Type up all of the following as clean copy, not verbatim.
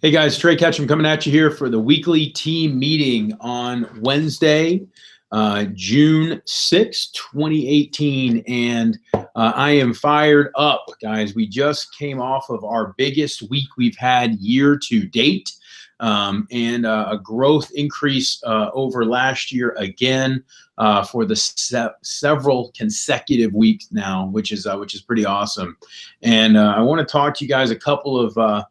Hey guys, Trey Ketchum coming at you here for the weekly team meeting on Wednesday, June 6th, 2018. And I am fired up, guys. We just came off of our biggest week we've had year to date, and a growth increase over last year again for the several consecutive weeks now, which is pretty awesome. And I want to talk to you guys about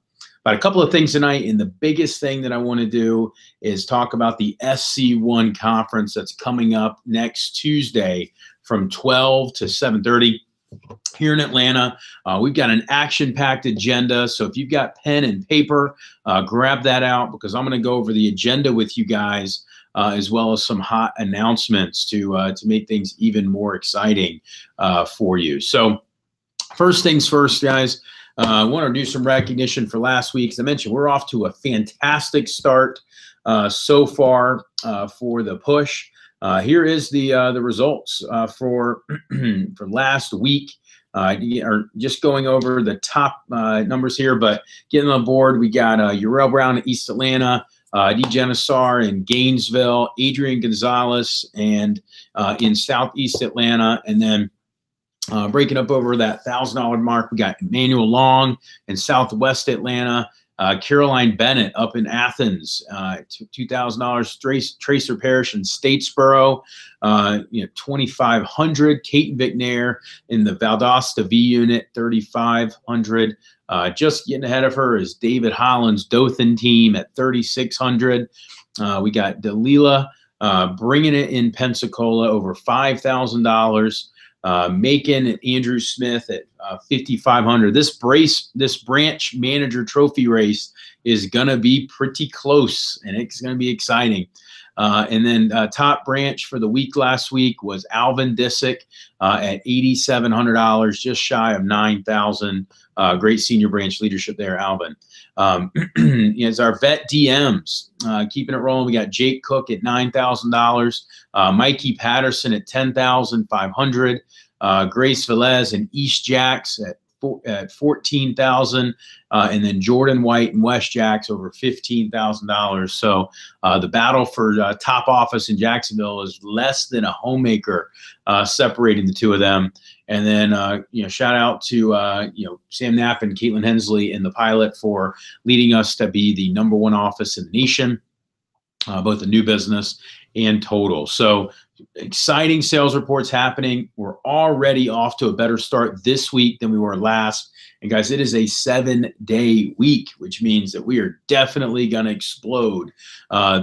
a couple of things tonight, and the biggest thing that I want to do is talk about the SC1 conference that's coming up next Tuesday from 12 to 7:30 here in Atlanta. We've got an action-packed agenda, so if you've got pen and paper, grab that out because I'm going to go over the agenda with you guys, as well as some hot announcements to make things even more exciting for you. So first things first, guys. I want to do some recognition for last week. As I mentioned, we're off to a fantastic start so far for the push. Here is the results for for last week. Are just going over the top numbers here, but getting on board, we got Uriel Brown in East Atlanta, D. Genesar in Gainesville, Adrian Gonzalez and in Southeast Atlanta, and then breaking up over that $1,000 mark, we got Emmanuel Long in Southwest Atlanta, Caroline Bennett up in Athens, $2,000, Tracer Parish in Statesboro, 2,500. Kate McNair in the Valdosta V unit, 3,500. Just getting ahead of her is David Hollins' Dothan team at 3,600. We got Dalila bringing it in Pensacola over $5,000. Macon and Andrew Smith at 5,500. This branch manager trophy race is going to be pretty close, and it's going to be exciting. And then top branch for the week last week was Alvin Disick at $8,700, just shy of $9,000. Great senior branch leadership there, Alvin. As our vet DMs, keeping it rolling, we got Jake Cook at $9,000, Mikey Patterson at $10,500, Grace Velez and East Jacks at 14,000, and then Jordan White and West Jacks over $15,000. So the battle for top office in Jacksonville is less than a homemaker separating the two of them. And then shout out to Sam Knapp and Caitlin Hensley in the pilot for leading us to be the #1 office in the nation, both the new business and total. So exciting sales reports happening. We're already off to a better start this week than we were last. And guys, it is a 7-day week, which means that we are definitely going to explode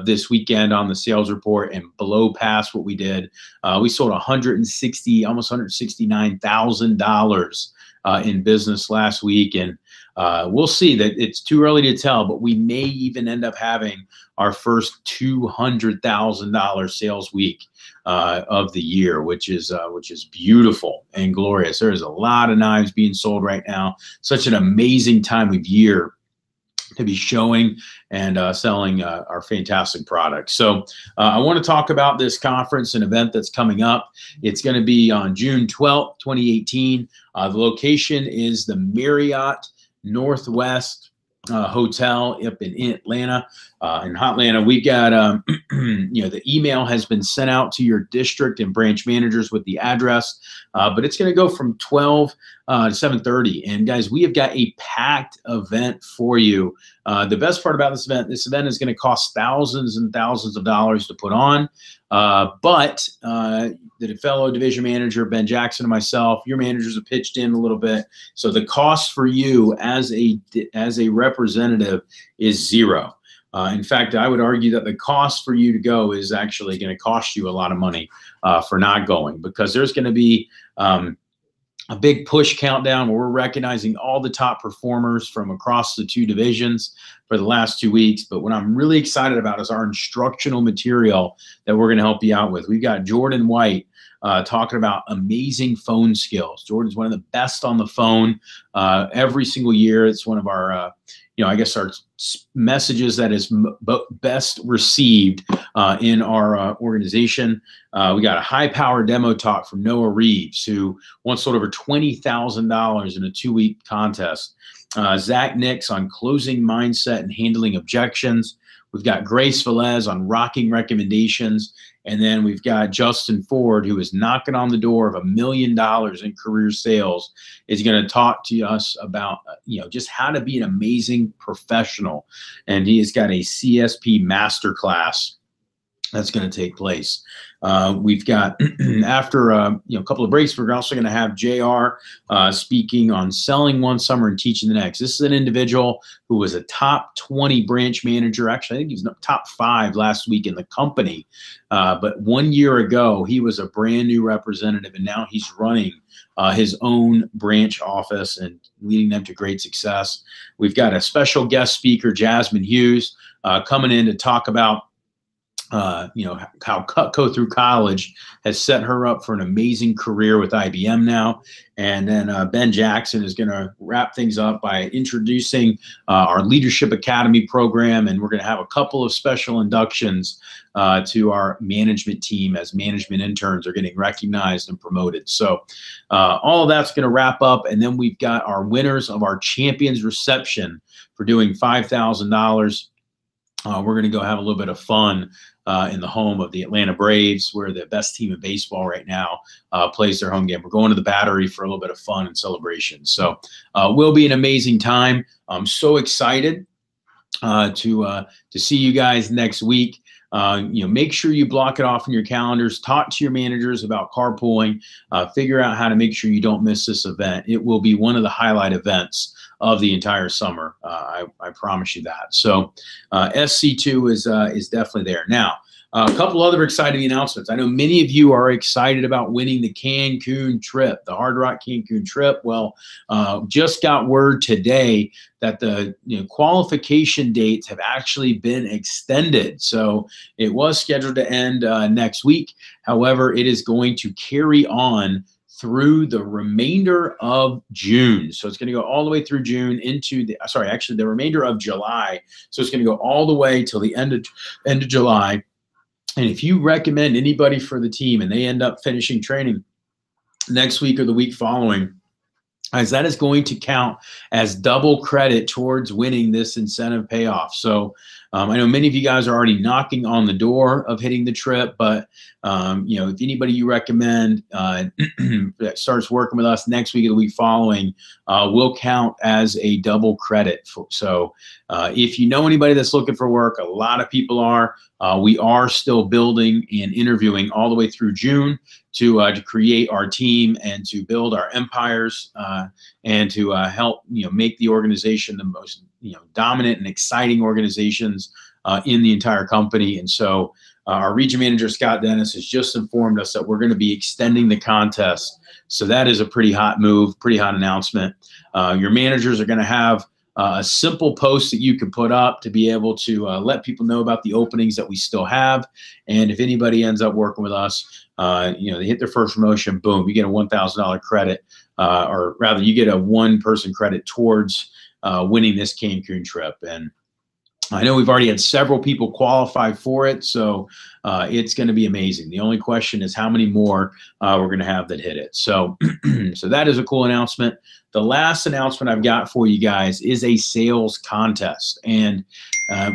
this weekend on the sales report and blow past what we did. We sold almost $169,000 in business last week. And we'll see. That it's too early to tell, but we may even end up having our first $200,000 sales week of the year, which is beautiful and glorious. There is a lot of knives being sold right now. Such an amazing time of year to be showing and selling our fantastic products. So I want to talk about this conference and event that's coming up. It's going to be on June 12th, 2018. The location is the Marriott Northwest Hotel up in Atlanta, in Hotlanta. We've got, the email has been sent out to your district and branch managers with the address, but it's going to go from 12 to 7:30. And guys, we have got a packed event for you. The best part about this event is going to cost thousands and thousands of dollars to put on. But the fellow division manager, Ben Jackson, and myself, your managers have pitched in a little bit. So the cost for you as a representative is zero. In fact, I would argue that the cost for you to go is actually going to cost you a lot of money for not going, because there's going to be a big push countdown where we're recognizing all the top performers from across the two divisions for the last 2 weeks. But what I'm really excited about is our instructional material that we're going to help you out with. We've got Jordan White talking about amazing phone skills. Jordan's one of the best on the phone every single year. It's one of our I guess our messages that is best received in our organization. We got a high-powered demo talk from Noah Reeves, who won sold over $20,000 in a 2-week contest. Zach Nix on closing mindset and handling objections. We've got Grace Velez on rocking recommendations. And then we've got Justin Ford, who is knocking on the door of $1 million in career sales, is going to talk to us about, just how to be an amazing professional. And he has got a CSP masterclass that's going to take place. We've got, after a couple of breaks, we're also going to have JR speaking on selling one summer and teaching the next. This is an individual who was a top 20 branch manager. Actually, I think he was top 5 last week in the company. But 1 year ago, he was a brand new representative, and now he's running his own branch office and leading them to great success. We've got a special guest speaker, Jasmine Hughes, coming in to talk about how Cutco through college has set her up for an amazing career with IBM now. And then Ben Jackson is going to wrap things up by introducing our Leadership Academy program. And we're going to have a couple of special inductions to our management team as management interns are getting recognized and promoted. So all of that's going to wrap up. And then we've got our winners of our champions reception for doing $5,000. We're going to go have a little bit of fun in the home of the Atlanta Braves, where the best team in baseball right now plays their home game. We're going to the Battery for a little bit of fun and celebration. So will be an amazing time. I'm so excited to see you guys next week. Make sure you block it off in your calendars. Talk to your managers about carpooling. Figure out how to make sure you don't miss this event. It will be one of the highlight events of the entire summer. I promise you that. So SC2 is definitely there. Now, a couple other exciting announcements. I know many of you are excited about winning the Cancun trip, the Hard Rock Cancun trip. Well, just got word today that the qualification dates have actually been extended. So it was scheduled to end next week. However, it is going to carry on through the remainder of June. So it's going to go all the way through June into the remainder of July. So it's going to go all the way till the end of July. And if you recommend anybody for the team and they end up finishing training next week or the week following, as that is going to count as double credit towards winning this incentive payoff. So I know many of you guys are already knocking on the door of hitting the trip, but if anybody you recommend that starts working with us next week or the week following, will count as a double credit. So if you know anybody that's looking for work, a lot of people are. We are still building and interviewing all the way through June to create our team and to build our empires and to help make the organization the most dominant and exciting organizations in the entire company. And so our region manager, Scott Dennis, has just informed us that we're going to be extending the contest. So that is a pretty hot move, pretty hot announcement. Your managers are going to have a simple post that you can put up to be able to let people know about the openings that we still have. And if anybody ends up working with us, they hit their first promotion, boom, you get a $1,000 credit, or rather you get a one-person credit towards winning this Cancun trip. And I know we've already had several people qualify for it, so it's going to be amazing. The only question is how many more we're going to have that hit it. So, so that is a cool announcement. The last announcement I've got for you guys is a sales contest, and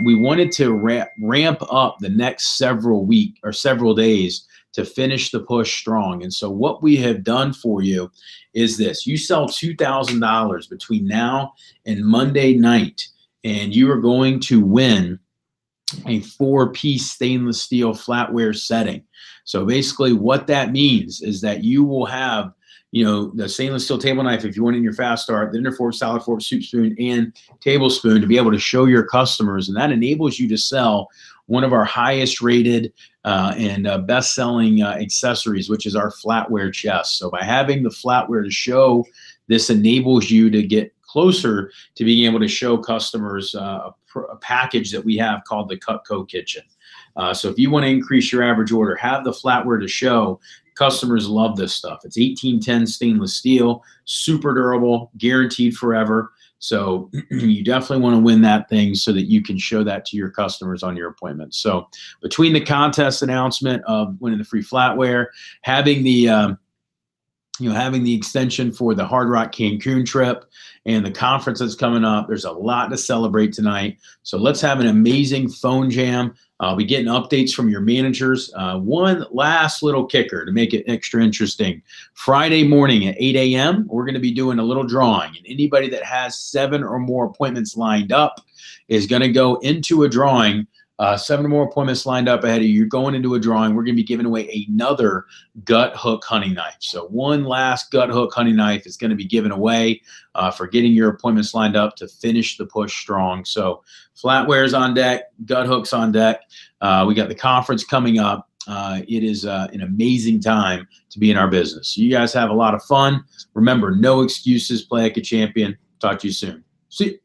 we wanted to ramp up the next several days to finish the push strong. And so what we have done for you is this: you sell $2,000 between now and Monday night, and you are going to win a 4-piece stainless steel flatware setting. So basically what that means is that you will have, the stainless steel table knife, if you want it in your fast start, the dinner fork, salad fork, soup spoon, and tablespoon to be able to show your customers. And that enables you to sell one of our highest rated and best-selling accessories, which is our flatware chest. So by having the flatware to show, this enables you to get closer to being able to show customers a package that we have called the Cutco Kitchen. So if you want to increase your average order, have the flatware to show, Customers love this stuff. It's 1810 stainless steel, super durable, guaranteed forever. So you definitely want to win that thing so that you can show that to your customers on your appointment. So between the contest announcement of winning the free flatware, having the having the extension for the Hard Rock Cancun trip and the conference that's coming up, there's a lot to celebrate tonight. So let's have an amazing phone jam. I'll be getting updates from your managers. One last little kicker to make it extra interesting. Friday morning at 8 a.m., we're going to be doing a little drawing. And anybody that has 7 or more appointments lined up is going to go into a drawing. 7 or more appointments lined up ahead of you. You're going into a drawing. We're going to be giving away another gut hook hunting knife. So one last gut hook hunting knife is going to be given away for getting your appointments lined up to finish the push strong. So flatware's on deck, gut hooks on deck. We got the conference coming up. It is an amazing time to be in our business. So you guys have a lot of fun. Remember, no excuses. Play like a champion. Talk to you soon. See you.